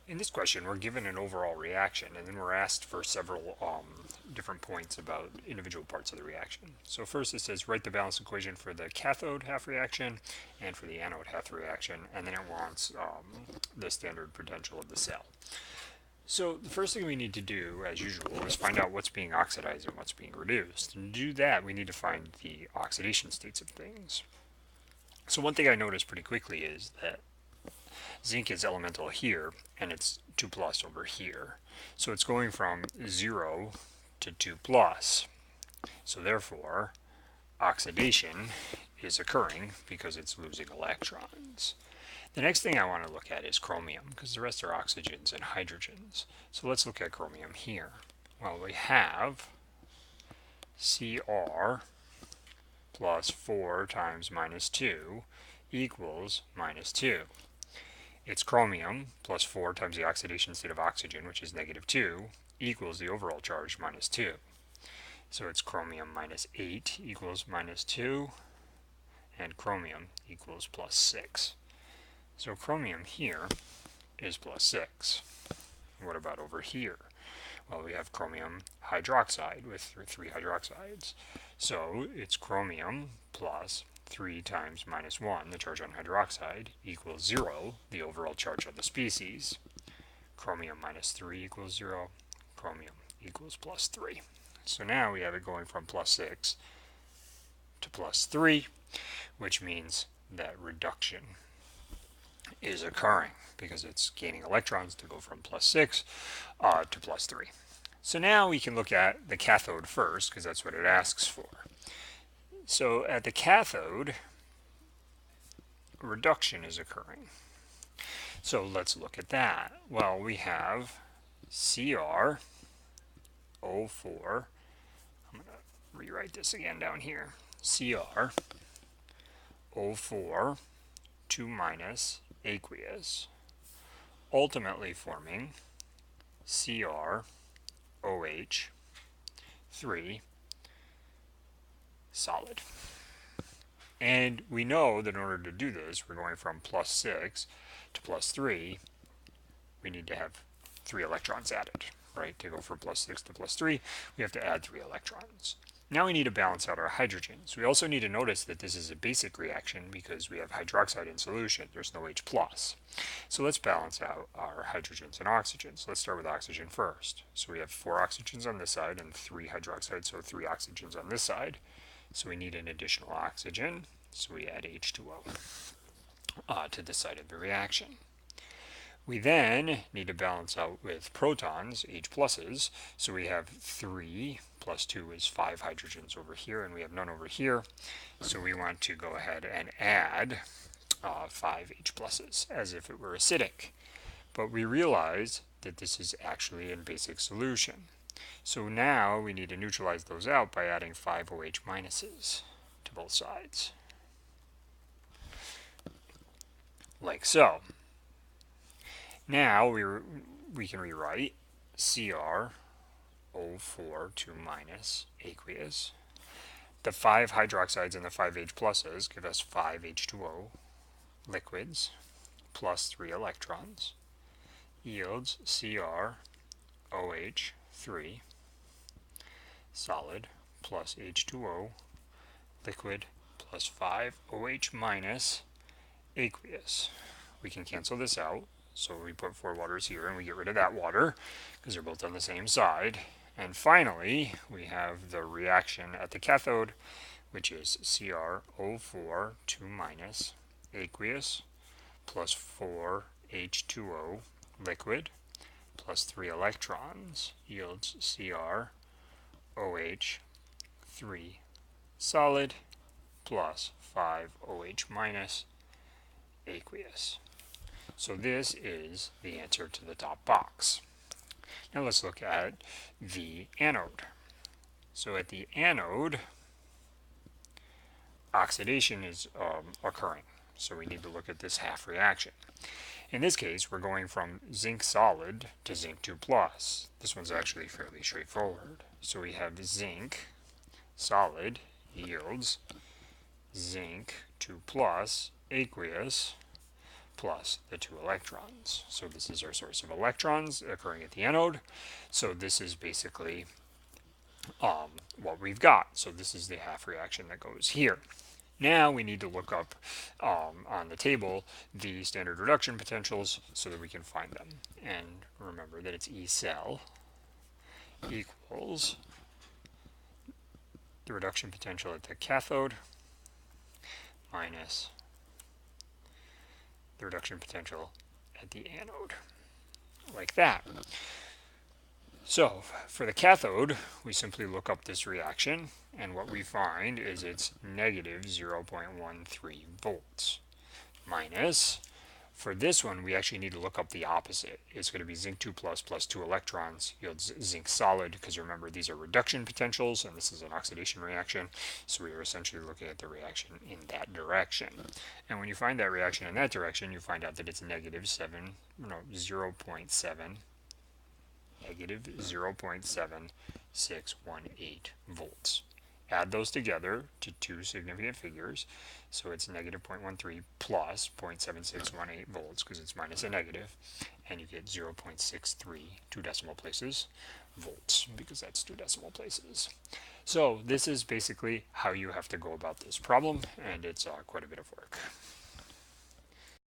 In this question, we're given an overall reaction, and then we're asked for several different points about individual parts of the reaction. So first it says write the balance equation for the cathode half reaction and for the anode half reaction, and then it wants the standard potential of the cell. So the first thing we need to do, as usual, is find out what's being oxidized and what's being reduced. And to do that, we need to find the oxidation states of things. So one thing I noticed pretty quickly is that zinc is elemental here, and it's 2 plus over here. So it's going from 0 to 2 plus. So therefore, oxidation is occurring because it's losing electrons. The next thing I want to look at is chromium, because the rest are oxygens and hydrogens. So let's look at chromium here. Well, we have Cr plus 4 times minus 2 equals minus 2. It's chromium plus 4 times the oxidation state of oxygen, which is negative 2, equals the overall charge minus 2. So it's chromium minus 8 equals minus 2, and chromium equals plus 6. So chromium here is plus 6. What about over here? Well, we have chromium hydroxide with 3 hydroxides. So it's chromium plus 3 times minus 1, the charge on hydroxide, equals 0, the overall charge of the species. Chromium minus 3 equals 0. Chromium equals plus 3. So now we have it going from plus 6 to plus 3, which means that reduction is occurring because it's gaining electrons to go from plus 6 to plus 3. So now we can look at the cathode first, because that's what it asks for. So at the cathode, reduction is occurring. So let's look at that. Well, we have CrO4. I'm going to rewrite this again down here. CrO4, 2 minus aqueous, ultimately forming CrOH3 solid. And we know that in order to do this, we're going from plus 6 to plus 3. We need to have 3 electrons added, right? To go from plus 6 to plus 3, we have to add 3 electrons. Now we need to balance out our hydrogens. We also need to notice that this is a basic reaction because we have hydroxide in solution. There's no H+. So let's balance out our hydrogens and oxygens. Let's start with oxygen first. So we have 4 oxygens on this side and 3 hydroxides, so 3 oxygens on this side. So we need an additional oxygen, so we add H2O to this side of the reaction. We then need to balance out with protons, H pluses, so we have 3 plus 2 is 5 hydrogens over here, and we have none over here, so we want to go ahead and add 5 H pluses, as if it were acidic. But we realize that this is actually in basic solution. So now we need to neutralize those out by adding 5 OH minuses to both sides. Like so. Now we can rewrite CrO4, 2 minus aqueous. The 5 hydroxides and the 5 H pluses give us 5 H2O liquids plus 3 electrons, yields CrOH3 solid plus H2O liquid plus 5 OH minus aqueous. We can cancel this out, so we put 4 waters here and we get rid of that water because they're both on the same side. And finally, we have the reaction at the cathode, which is CrO4, 2 minus aqueous plus 4 H2O liquid plus 3 electrons yields CrOH3 solid plus 5 OH minus aqueous. So this is the answer to the top box. Now let's look at the anode. So at the anode, oxidation is occurring. So we need to look at this half reaction. In this case, we're going from zinc solid to zinc 2 plus. This one's actually fairly straightforward. So we have zinc solid yields zinc 2 plus aqueous plus the 2 electrons. So this is our source of electrons occurring at the anode. So this is basically what we've got. So this is the half reaction that goes here. Now we need to look up on the table the standard reduction potentials so that we can find them. And remember that it's E cell equals the reduction potential at the cathode minus the reduction potential at the anode, like that. So for the cathode, we simply look up this reaction, and what we find is it's negative 0.13 volts. Minus, for this one, we actually need to look up the opposite. It's going to be zinc 2 plus 2 electrons yields zinc solid, because remember, these are reduction potentials, and this is an oxidation reaction, so we are essentially looking at the reaction in that direction. And when you find that reaction in that direction, you find out that it's negative 0.7618 volts. Add those together to two significant figures, so it's negative 0.13 plus 0.7618 volts, because it's minus a negative, and you get 0.63, 2 decimal places, volts, because that's 2 decimal places. So this is basically how you have to go about this problem, and it's quite a bit of work.